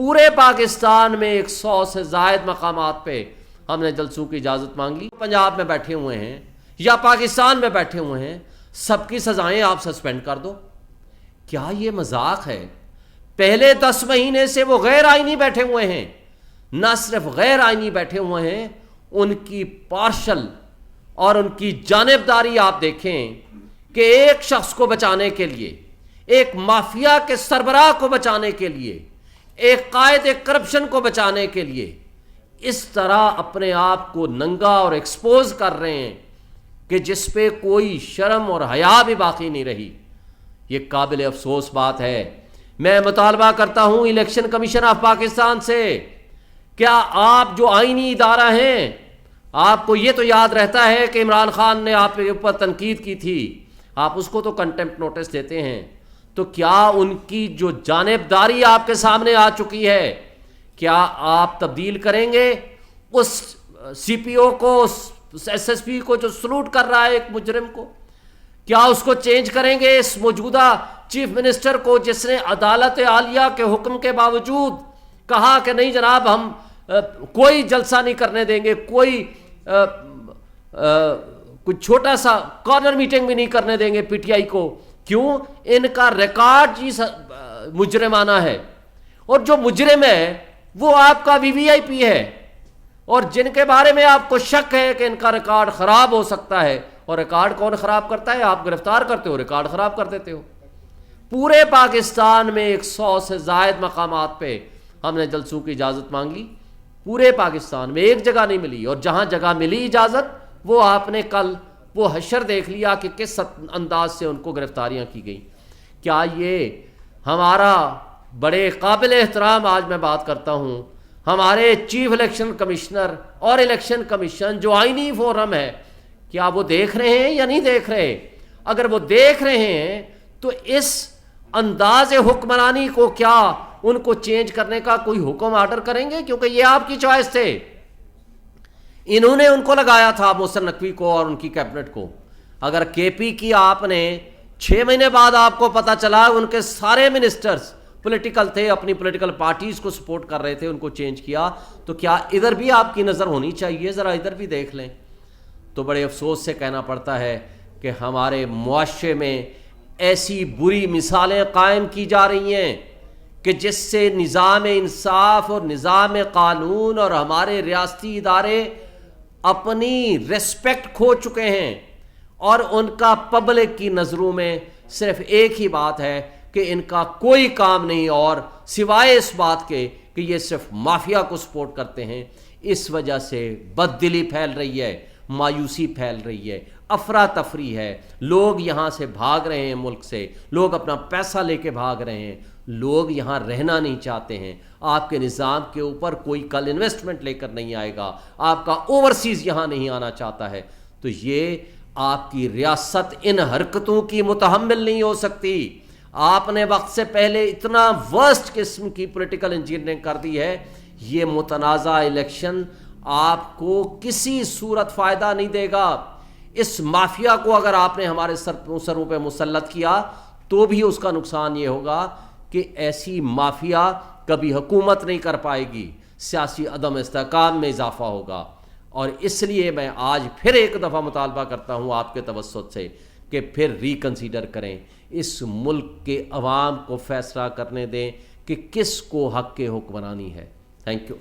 پورے پاکستان میں 100 سے زائد مقامات پہ ہم نے جلسوں کی اجازت مانگی. پنجاب میں بیٹھے ہوئے ہیں یا پاکستان میں بیٹھے ہوئے ہیں، سب کی سزائیں آپ سسپینڈ کر دو. کیا یہ مذاق ہے؟ پہلے 10 مہینے سے وہ غیر آئینی بیٹھے ہوئے ہیں. نہ صرف غیر آئینی بیٹھے ہوئے ہیں، ان کی پارشل اور ان کی جانبداری آپ دیکھیں کہ ایک شخص کو بچانے کے لیے، ایک مافیا کے سربراہ کو بچانے کے لیے، ایک قائد کرپشن کو بچانے کے لیے اس طرح اپنے آپ کو ننگا اور ایکسپوز کر رہے ہیں کہ جس پہ کوئی شرم اور حیا بھی باقی نہیں رہی. یہ قابل افسوس بات ہے. میں مطالبہ کرتا ہوں الیکشن کمیشن آف پاکستان سے، کیا آپ جو آئینی ادارہ ہیں، آپ کو یہ تو یاد رہتا ہے کہ عمران خان نے آپ کے اوپر تنقید کی تھی، آپ اس کو تو کنٹمپٹ نوٹس دیتے ہیں، تو کیا ان کی جو جانبداری آپ کے سامنے آ چکی ہے، کیا آپ تبدیل کریں گے اس سی پی او کو، اس ایس ایس پی کو جو سلوٹ کر رہا ہے ایک مجرم کو؟ کیا اس کو چینج کریں گے، اس موجودہ چیف منسٹر کو جس نے عدالت عالیہ کے حکم کے باوجود کہا کہ نہیں جناب ہم کوئی جلسہ نہیں کرنے دیں گے، کوئی چھوٹا سا کارنر میٹنگ بھی نہیں کرنے دیں گے پی ٹی آئی کو؟ کیوں؟ ان کا ریکارڈ جی مجرمانہ ہے، اور جو مجرم ہے وہ آپ کا وی آئی پی ہے، اور جن کے بارے میں آپ کو شک ہے کہ ان کا ریکارڈ خراب ہو سکتا ہے. اور ریکارڈ کون خراب کرتا ہے؟ آپ گرفتار کرتے ہو، ریکارڈ خراب کر دیتے ہو. پورے پاکستان میں 100 سے زائد مقامات پہ ہم نے جلسوں کی اجازت مانگی. پورے پاکستان میں ایک جگہ نہیں ملی، اور جہاں جگہ ملی اجازت وہ آپ نے کل وہ حشر دیکھ لیا کہ کس انداز سے ان کو گرفتاریاں کی گئیں. کیا یہ ہمارا بڑے قابل احترام، آج میں بات کرتا ہوں، ہمارے چیف الیکشن کمشنر اور الیکشن کمیشن جو آئینی فورم ہے، کیا وہ دیکھ رہے ہیں یا نہیں دیکھ رہے؟ اگر وہ دیکھ رہے ہیں تو اس انداز حکمرانی کو کیا ان کو چینج کرنے کا کوئی حکم آرڈر کریں گے؟ کیونکہ یہ آپ کی چوائس تھے، انہوں نے ان کو لگایا تھا، محسن نقوی کو اور ان کی کیبنٹ کو. اگر کے پی کی آپ نے 6 مہینے بعد آپ کو پتا چلا ان کے سارے منسٹرز پولیٹیکل تھے، اپنی پولیٹیکل پارٹیز کو سپورٹ کر رہے تھے، ان کو چینج کیا، تو کیا ادھر بھی آپ کی نظر ہونی چاہیے؟ ذرا ادھر بھی دیکھ لیں. تو بڑے افسوس سے کہنا پڑتا ہے کہ ہمارے معاشرے میں ایسی بری مثالیں قائم کی جا رہی ہیں کہ جس سے نظام انصاف اور نظام قانون اور ہمارے ریاستی ادارے اپنی ریسپیکٹ کھو چکے ہیں، اور ان کا پبلک کی نظروں میں صرف ایک ہی بات ہے کہ ان کا کوئی کام نہیں اور سوائے اس بات کے کہ یہ صرف مافیا کو سپورٹ کرتے ہیں. اس وجہ سے بددلی پھیل رہی ہے، مایوسی پھیل رہی ہے، افراتفری ہے، لوگ یہاں سے بھاگ رہے ہیں، ملک سے لوگ اپنا پیسہ لے کے بھاگ رہے ہیں، لوگ یہاں رہنا نہیں چاہتے ہیں. آپ کے نظام کے اوپر کوئی کل انویسٹمنٹ لے کر نہیں آئے گا، آپ کا اوورسیز یہاں نہیں آنا چاہتا ہے. تو یہ آپ کی ریاست ان حرکتوں کی متحمل نہیں ہو سکتی. آپ نے وقت سے پہلے اتنا ورسٹ قسم کی پولیٹیکل انجینئرنگ کر دی ہے. یہ متنازع الیکشن آپ کو کسی صورت فائدہ نہیں دے گا. اس مافیا کو اگر آپ نے ہمارے سروں پہ مسلط کیا تو بھی اس کا نقصان یہ ہوگا کہ ایسی مافیا کبھی حکومت نہیں کر پائے گی، سیاسی عدم استحکام میں اضافہ ہوگا. اور اس لیے میں آج پھر ایک دفعہ مطالبہ کرتا ہوں آپ کے توسط سے کہ پھر ریکنسیڈر کریں، اس ملک کے عوام کو فیصلہ کرنے دیں کہ کس کو حق کے حکمرانی ہے. Thank you.